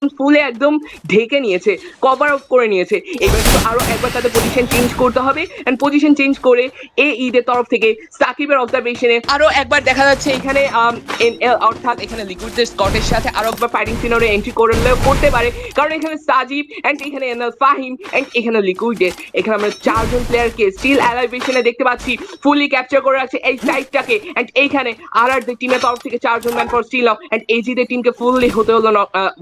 ফুলে একদম ঢেকে নিয়েছে, কভার আপ করে নিয়েছে। এবার কিন্তু আরো একবার তাদের পজিশন চেঞ্জ করতে হবে এন্ড পজিশন চেঞ্জ করে ঈদের তরফ থেকে সাকিবের অবজারভেশনে আরো একবার দেখা যাচ্ছে এখানে অর্থাৎ এখানে লিকুইডদের স্কটের সাথে আরো একবার ফাইটিং সিনারিও এন্ট্রি করতে পারে, কারণ এখানে সাজিব এন্ড এখানে ফাহিম এন্ড এখানে লিকুইডের এখানে আমরা চারজন প্লেয়ারকে স্টিল অ্যালাইভেশনে দেখতে পাচ্ছি, ফুলি ক্যাপচার করে রাখছে এই সাইডটাকে এন্ড এইখানে আর টিমের তরফ থেকে চারজন ম্যান ফর স্টিল এন্ড এজিদের টিমকে ফুললি হতে হলো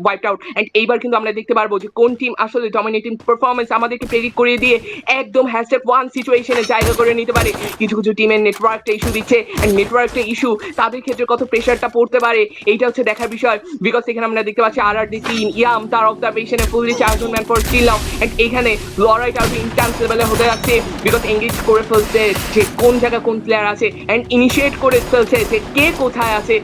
ওয়াইপড আউট। এন্ড এইবার কিন্তু আমরা দেখতে পারবো যে কোন টিম আসলে ডমিনেটিং পারফরমেন্স আমাদেরকে প্রেডিক্ট করে দিয়ে একদম হ্যাশট্যাগ 1 সিচুয়েশনে জায়গা করে নিতে পারে। কিছু কিছু টিমের নেটওয়ার্কটা ইস্যু দিচ্ছে এন্ড নেটওয়ার্কটা ইস্যু তাদের ক্ষেত্রে কত প্রেশারটা পড়তে পারে এইটা হচ্ছে দেখার বিষয়, বিকজ এখানে আমরা দেখতে পাচ্ছি আর টিম ইয়াম তার অবজারভেশনে ফুললি চারজন ম্যান ফর স্টিল এন্ড এখানে লড়াইটা আরো ইন্টেন্স লেভেলে হতে যাচ্ছে, বিকজ এঙ্গেজ করে ফেলছে যে কোন জায়গায় কোন প্লেয়ার আছে এন্ড ইনিশিয়েট করে ফেলছে যে কে কোথায় আছে।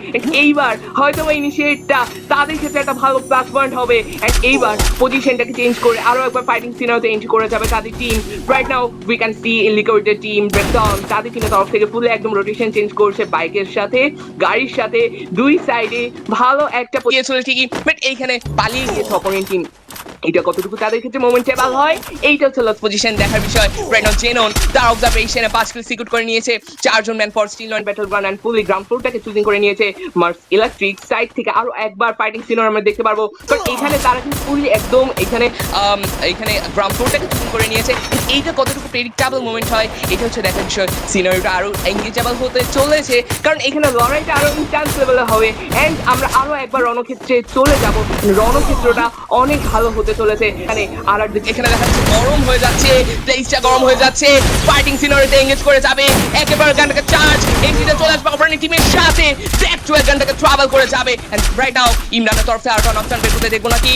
এইবার হয়তো ইনিশিয়েটটা তাদের ক্ষেত্রে একটা ভালো প্লাস পয়েন্ট হবে এন্ড এইবার পজিশনটাকে চেঞ্জ করে আরো একবার ফাইটিং সিনারিওতে এন্ট্রি করে যাবে তাদের team. Right now we can see লিকুইডের টিম ব্রেকডাউন তাদের টিমের তরফ থেকে ফুলে একদম রোটেশন চেঞ্জ করছে বাইকের সাথে গাড়ির সাথে দুই সাইডে ভালো একটা পজিশন ঠিকই, বাট এইখানে পালিয়ে গিয়েছে অপোনেন্ট টিম। এটা কতটুকু তাদের ক্ষেত্রে মোমেন্টেবল হয় এইটা হচ্ছে লাস্ট পজিশন দেখার বিষয়। রাইট নাও জেনন তার অবজারভেশনে 5 কিল সিকিউর করে নিয়েছে, চারজন man for still on battle ground and fully ground ফ্লোরটাকে চুজিং করে নিয়েছে। মার্স ইলেকট্রিক সাইড থেকে আরো একবার ফাইটিং সিনারিও আমরা দেখতে পারবো, বাট এখানে তারা কিন্তু ফুলি একদম এখানে গ্রাউন্ড ফ্লোরটাকে চুজিং করে নিয়েছে। এইটা কতটুকু প্রেডিক্টেবল মোমেন্ট হয় এটা হচ্ছে দেখার বিষয়। সিনারিওটা আরো এঙ্গেজেবল হতে চলেছে, কারণ এখানে লড়াইটা আরো ইন্টেন্স লেভেলে হবে এন্ড আমরা আরো একবার রণক্ষেত্রে চলে যাব। রণক্ষেত্রটা অনেক ভালো হতে চলেছে। এখানে এখানে দেখা যাচ্ছে গরম হয়ে যাচ্ছে, প্লেসটা গরম হয়ে যাচ্ছে, ফাইটিং সিনারিওতে এঙ্গেজ করে যাবে, একেবারে গানটাকে চার্জ এন্ট্রিতে চলে আসবে অপোনেন্ট টিমের সাথে, ব্যাক টু এক গানটাকে ট্রাভেল করে যাবে। এন্ড রাইট নাও ইমরানের তরফে আর একটা অপশন বের করতে দেখবো নাকি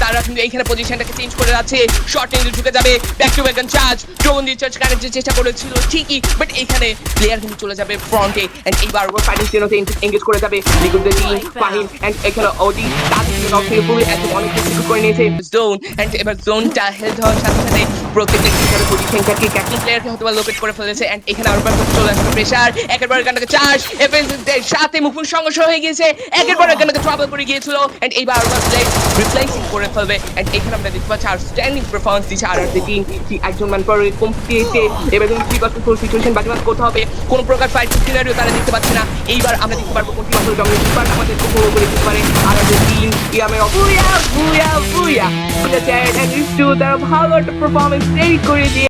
তারা কিন্তু এইখানে পজিশনটাকে চেঞ্জ করে যাচ্ছে, শর্ট রেঞ্জে ঢুকে যাবে, back to back charge drone দিয়ে চার্জ কানেক্টের চেষ্টা করেছিল ঠিকই, বাট এইখানে প্লেয়ার কিন্তু চলে যাবে ফ্রন্টে এন্ড এইবার ওভার ফাইটিং সিনারিওতে এঙ্গেজ করে যাবে লিকুইডের টিম ফাহিম এন্ড এখানে ওডি তাদের তরফ থেকে পুরো একদম অনেক কিছু করে নিয়েছে জোন এন্ড এবার জোনটা হেল্ড হওয়ার সাথে সাথে প্রত্যেকটা টিমের পজিশনটাকে ক্যাপ্টেন প্লেয়ারকে হয়তো লোকেট করে ফেলেছে এন্ড এখানে আরো চলে আসবে প্রেসার, একেবারে গানটাকে চার্জ এফএনদের সাথে মুখোমুখি সংঘর্ষ হয়ে গিয়েছে, একেবারে গানটাকে ট্রাভেল করে গিয়েছিল এন্ড এইবার আরো রিপ্লেসিং করে ফেলবে এন্ড এখানে আমরা দেখতে পাচ্ছি আর স্ট্যান্ডিং পারফরম্যান্স দিচ্ছে আর টিম একজন ম্যান পরে কমপ্লিটে এবার কিন্তু 3 সিচুয়েশন বাকিবাদ করতে হবে, কোন প্রকার ফাইটিং সিনারিও তারা দেখতে পাচ্ছে না। এইবার আমরা দেখতে পারবো কোন টিম আসলে ডমিনেট পারে আমাদের উপভোগ করে দিতে পারে আর টিম ইয়ামের বুয়া বুয়া বুয়া বুয়া তারা ভালো একটা পারফরম্যান্স রেডি করে দিয়ে